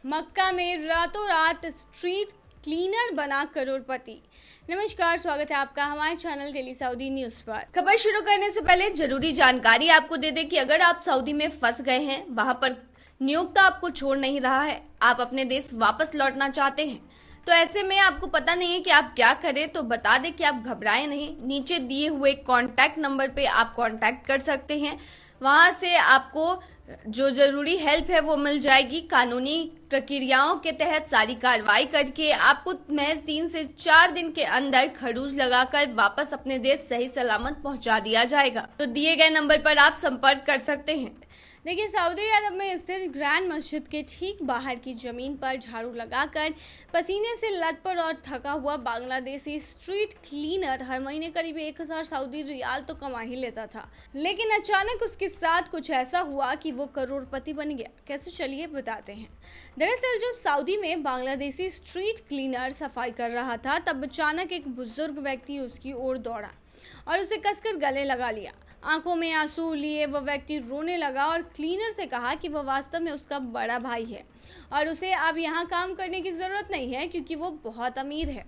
मक्का में रातों रात स्ट्रीट क्लीनर बना करोड़पति। नमस्कार, स्वागत है आपका हमारे चैनल डेली सऊदी न्यूज पर। खबर शुरू करने से पहले जरूरी जानकारी आपको दे दें कि अगर आप सऊदी में फंस गए हैं, वहां पर नियोक्ता आपको छोड़ नहीं रहा है, आप अपने देश वापस लौटना चाहते हैं, तो ऐसे में आपको पता नहीं है कि आप क्या करें, तो बता दें कि आप घबराएं नहीं। नीचे दिए हुए कॉन्टैक्ट नंबर पे आप कॉन्टैक्ट कर सकते हैं। वहां से आपको जो जरूरी हेल्प है वो मिल जाएगी। कानूनी प्रक्रियाओं के तहत सारी कार्रवाई करके आपको महज 3 से 4 दिन के अंदर खरूज लगाकर वापस अपने देश सही सलामत पहुंचा दिया जाएगा। तो दिए गए नंबर पर आप संपर्क कर सकते हैं। देखिए, सऊदी अरब में स्थित ग्रैंड मस्जिद के ठीक बाहर की जमीन पर झाड़ू लगाकर पसीने से लथपथ और थका हुआ बांग्लादेशी स्ट्रीट क्लीनर हर महीने करीब 1000 सऊदी रियाल तो कमा ही लेता था। लेकिन अचानक उसके साथ कुछ ऐसा हुआ कि वो करोड़पति बन गया। कैसे, चलिए बताते हैं। दरअसल जब सऊदी में बांग्लादेशी स्ट्रीट क्लीनर सफाई कर रहा था, तब अचानक एक बुजुर्ग व्यक्ति उसकी ओर दौड़ा और उसे कसकर गले लगा लिया। आंखों में आंसू लिए वह व्यक्ति रोने लगा और क्लीनर से कहा कि वह वास्तव में उसका बड़ा भाई है और उसे अब यहाँ काम करने की ज़रूरत नहीं है क्योंकि वो बहुत अमीर है।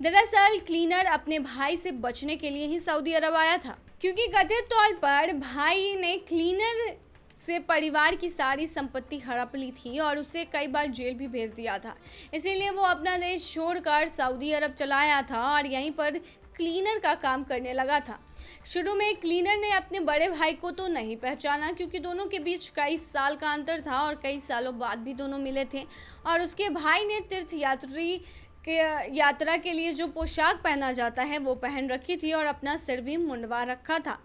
दरअसल क्लीनर अपने भाई से बचने के लिए ही सऊदी अरब आया था, क्योंकि कथित तौर पर भाई ने क्लीनर से परिवार की सारी संपत्ति हड़प ली थी और उसे कई बार जेल भी भेज दिया था। इसीलिए वो अपना देश छोड़कर सऊदी अरब चला आया था और यहीं पर क्लीनर का काम करने लगा था। शुरू में क्लीनर ने अपने बड़े भाई को तो नहीं पहचाना, क्योंकि दोनों के बीच कई साल का अंतर था और कई सालों बाद भी दोनों मिले थे। और उसके भाई ने तीर्थ यात्रा के लिए जो पोशाक पहना जाता है वो पहन रखी थी और अपना सिर भी मुंडवा रखा था।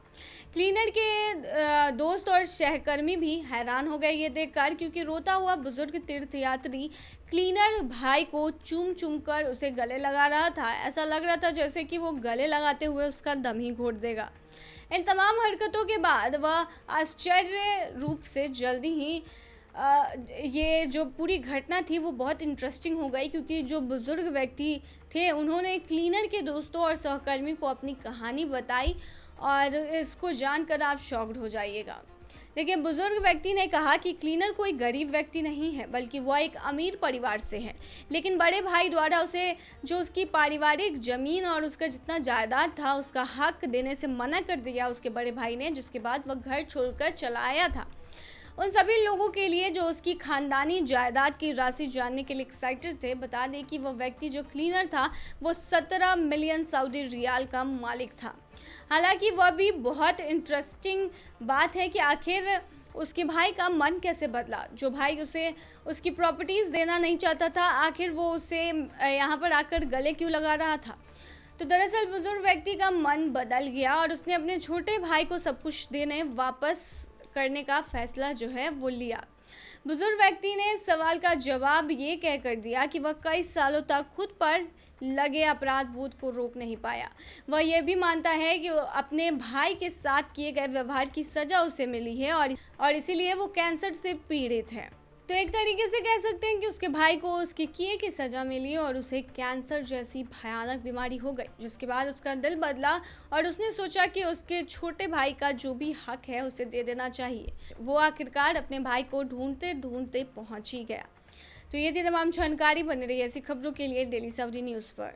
क्लीनर के दोस्त और सहकर्मी भी हैरान हो गए ये देखकर, क्योंकि रोता हुआ बुजुर्ग तीर्थयात्री क्लीनर भाई को चूम चूम कर उसे गले लगा रहा था। ऐसा लग रहा था जैसे कि वो गले लगाते हुए उसका दम ही घोट देगा। इन तमाम हरकतों के बाद वह आश्चर्य रूप से जल्दी ही ये जो पूरी घटना थी वो बहुत इंटरेस्टिंग हो गई, क्योंकि जो बुजुर्ग व्यक्ति थे उन्होंने क्लीनर के दोस्तों और सहकर्मी को अपनी कहानी बताई और इसको जानकर आप शॉक्ड हो जाइएगा। देखिए, बुजुर्ग व्यक्ति ने कहा कि क्लीनर कोई गरीब व्यक्ति नहीं है, बल्कि वह एक अमीर परिवार से है, लेकिन बड़े भाई द्वारा उसे जो उसकी पारिवारिक जमीन और उसका जितना जायदाद था उसका हक देने से मना कर दिया उसके बड़े भाई ने, जिसके बाद वह घर छोड़कर चला आया था। उन सभी लोगों के लिए जो उसकी खानदानी जायदाद की राशि जानने के लिए एक्साइटेड थे, बता दें कि वह व्यक्ति जो क्लीनर था वो 17 मिलियन सऊदी रियाल का मालिक था। हालांकि वह भी बहुत इंटरेस्टिंग बात है कि आखिर उसके भाई का मन कैसे बदला। जो भाई उसे उसकी प्रॉपर्टीज़ देना नहीं चाहता था, आखिर वो उसे यहाँ पर आकर गले क्यों लगा रहा था। तो दरअसल बुजुर्ग व्यक्ति का मन बदल गया और उसने अपने छोटे भाई को सब कुछ देने वापस करने का फैसला जो है वो लिया। बुजुर्ग व्यक्ति ने इस सवाल का जवाब ये कहकर दिया कि वह कई सालों तक खुद पर लगे अपराध बोध को रोक नहीं पाया। वह यह भी मानता है कि अपने भाई के साथ किए गए व्यवहार की सजा उसे मिली है और इसीलिए वो कैंसर से पीड़ित है। तो एक तरीके से कह सकते हैं कि उसके भाई को उसके किए की सजा मिली और उसे कैंसर जैसी भयानक बीमारी हो गई, जिसके बाद उसका दिल बदला और उसने सोचा कि उसके छोटे भाई का जो भी हक है उसे दे देना चाहिए। वो आखिरकार अपने भाई को ढूंढते ढूंढते पहुंच ही गया। तो ये थी तमाम जानकारी। बने रही ऐसी खबरों के लिए डेली सऊदी न्यूज़ पर।